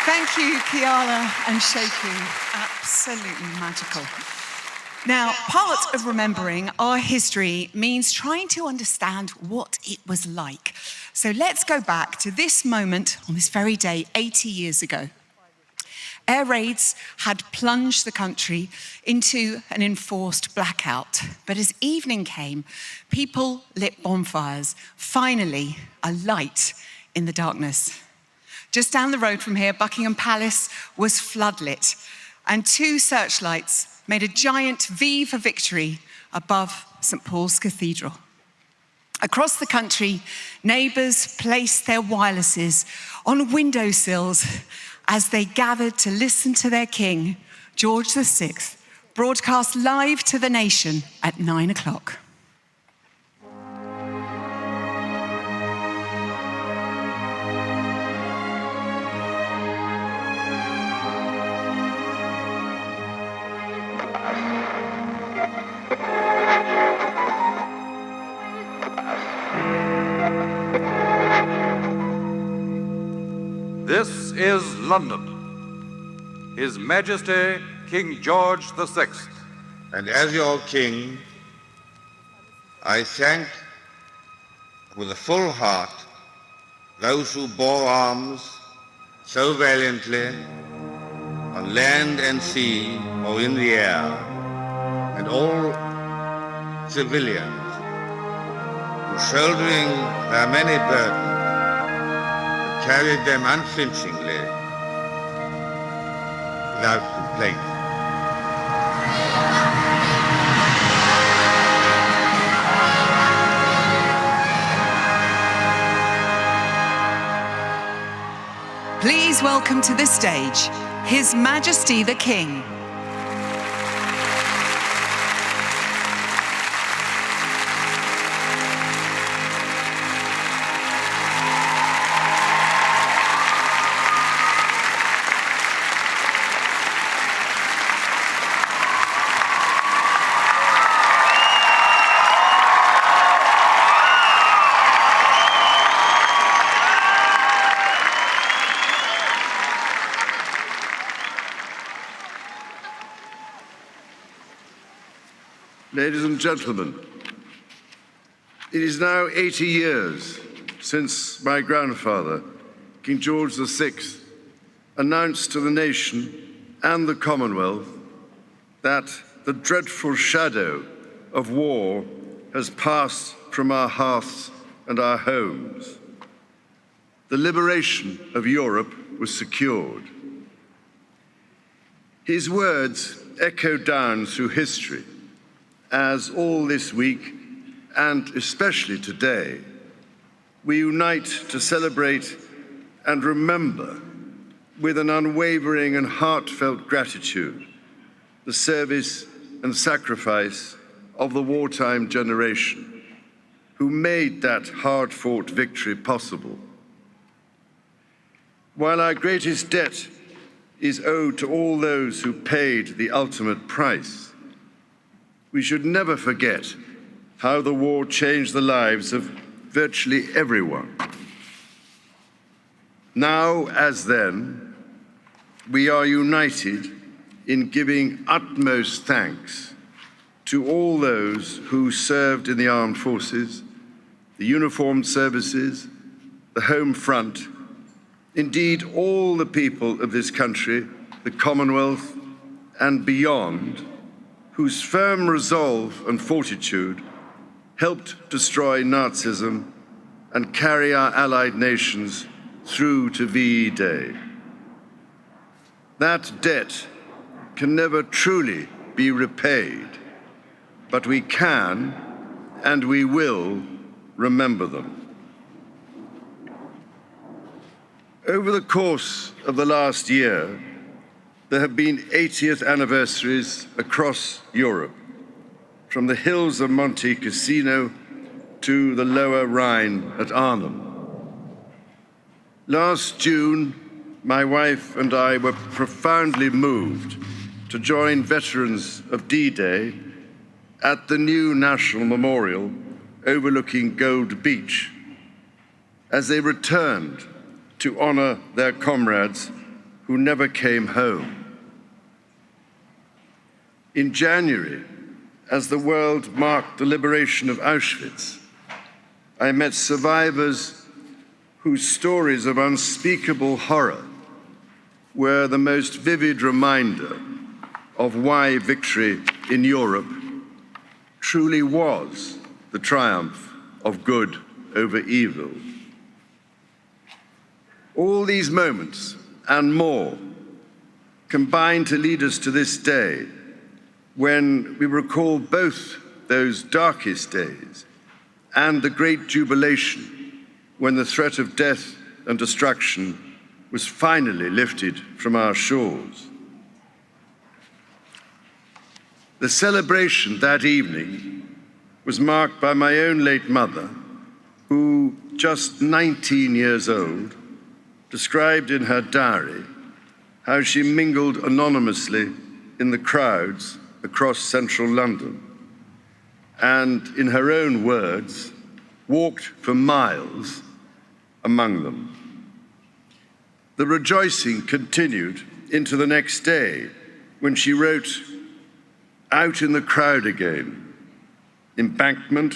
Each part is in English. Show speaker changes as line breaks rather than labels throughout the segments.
Thank you, Kiala and Sheku. Absolutely magical. Now, part of remembering our history means trying to understand what it was like. So let's go back to this moment on this very day, 80 years ago. Air raids had plunged the country into an enforced blackout. But as evening came, people lit bonfires, finally a light in the darkness. Just down the road from here, Buckingham Palace was floodlit, and 2 searchlights made a giant V for victory above St. Paul's Cathedral. Across the country, neighbours placed their wirelesses on windowsills as they gathered to listen to their king, George VI, broadcast live to the nation at 9 o'clock.
This is London, His Majesty King George VI.
And as your king, I thank with a full heart those who bore arms so valiantly on land and sea or in the air, and all civilians who, shouldering their many burdens, carried them unflinchingly, without complaint.
Please welcome to the stage His Majesty the King.
Ladies and gentlemen, it is now 80 years since my grandfather, King George VI, announced to the nation and the Commonwealth that the dreadful shadow of war has passed from our hearths and our homes. The liberation of Europe was secured. His words echo down through history, as all this week, and especially today, we unite to celebrate and remember with an unwavering and heartfelt gratitude the service and sacrifice of the wartime generation who made that hard-fought victory possible. While our greatest debt is owed to all those who paid the ultimate price, we should never forget how the war changed the lives of virtually everyone. Now, as then, we are united in giving utmost thanks to all those who served in the armed forces, the uniformed services, the home front, indeed all the people of this country, the Commonwealth, and beyond, whose firm resolve and fortitude helped destroy Nazism and carry our allied nations through to VE Day. That debt can never truly be repaid, but we can and we will remember them. Over the course of the last year, there have been 80th anniversaries across Europe, from the hills of Monte Cassino to the lower Rhine at Arnhem. Last June, my wife and I were profoundly moved to join veterans of D-Day at the new National Memorial overlooking Gold Beach as they returned to honor their comrades who never came home. In January, as the world marked the liberation of Auschwitz, I met survivors whose stories of unspeakable horror were the most vivid reminder of why victory in Europe truly was the triumph of good over evil. All these moments and more combine to lead us to this day when we recall both those darkest days and the great jubilation when the threat of death and destruction was finally lifted from our shores. The celebration that evening was marked by my own late mother, who, just 19 years old, described in her diary how she mingled anonymously in the crowds across central London and, in her own words, walked for miles among them. The rejoicing continued into the next day when she wrote, "Out in the crowd again, Embankment,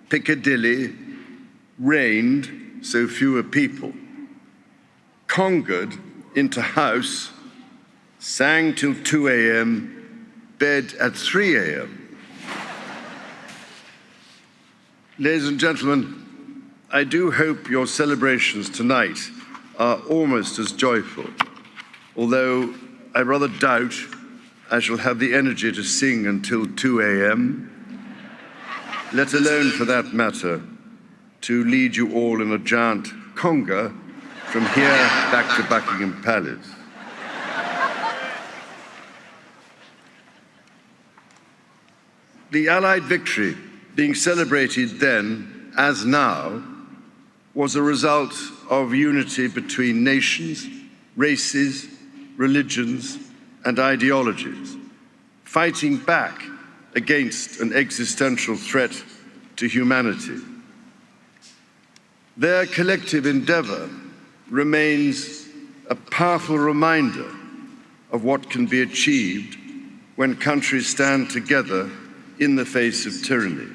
Piccadilly, rained so fewer people, congered into house, sang till 2 a.m., bed at 3 a.m. Ladies and gentlemen, I do hope your celebrations tonight are almost as joyful, although I rather doubt I shall have the energy to sing until 2 a.m., let alone, for that matter, to lead you all in a giant conga from here back to Buckingham Palace. The Allied victory being celebrated then, as now, was a result of unity between nations, races, religions, and ideologies, fighting back against an existential threat to humanity. Their collective endeavor remains a powerful reminder of what can be achieved when countries stand together in the face of tyranny.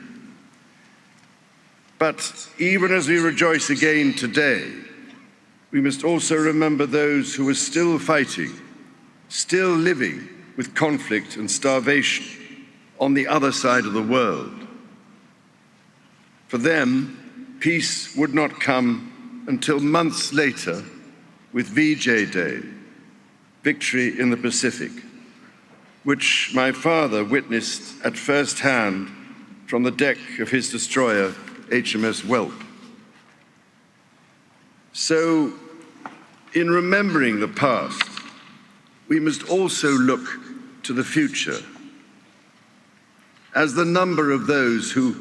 But even as we rejoice again today, we must also remember those who are still fighting, still living with conflict and starvation on the other side of the world. For them, peace would not come until months later with VJ Day, Victory in the Pacific, which my father witnessed at first hand from the deck of his destroyer, HMS Whelp. So, in remembering the past, we must also look to the future. As the number of those who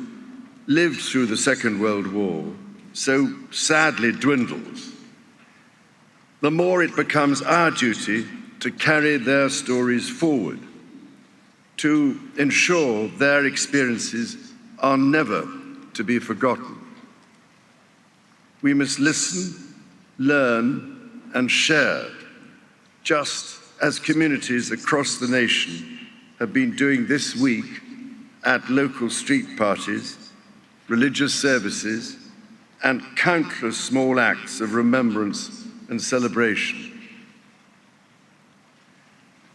lived through the Second World War so sadly dwindles, the more it becomes our duty to carry their stories forward, to ensure their experiences are never to be forgotten. We must listen, learn, and share, just as communities across the nation have been doing this week at local street parties, religious services, and countless small acts of remembrance and celebration.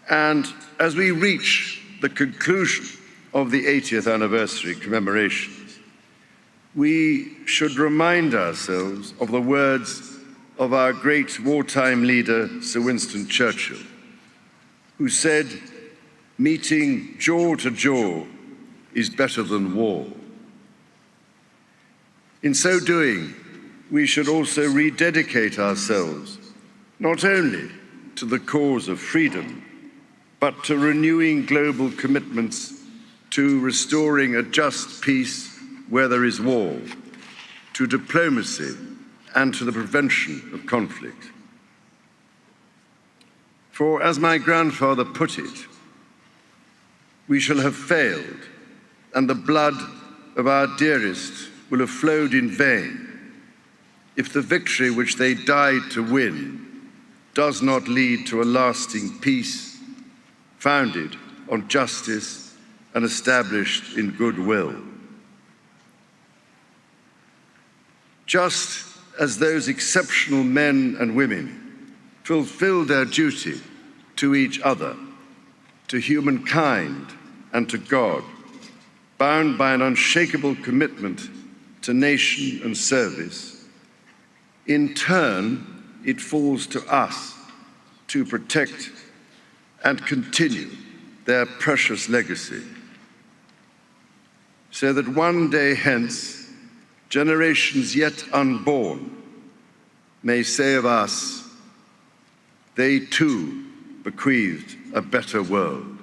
And as we reach the conclusion of the 80th anniversary commemorations, we should remind ourselves of the words of our great wartime leader, Sir Winston Churchill, who said, "Meeting jaw to jaw is better than war." In so doing, we should also rededicate ourselves not only to the cause of freedom, but to renewing global commitments to restoring a just peace where there is war, to diplomacy, and to the prevention of conflict. For as my grandfather put it, we shall have failed, and the blood of our dearest will have flowed in vain if the victory which they died to win does not lead to a lasting peace founded on justice and established in goodwill. Just as those exceptional men and women fulfilled their duty to each other, to humankind, and to God, bound by an unshakable commitment to nation and service, in turn, it falls to us to protect and continue their precious legacy, so that one day hence, generations yet unborn may say of us, they too bequeathed a better world.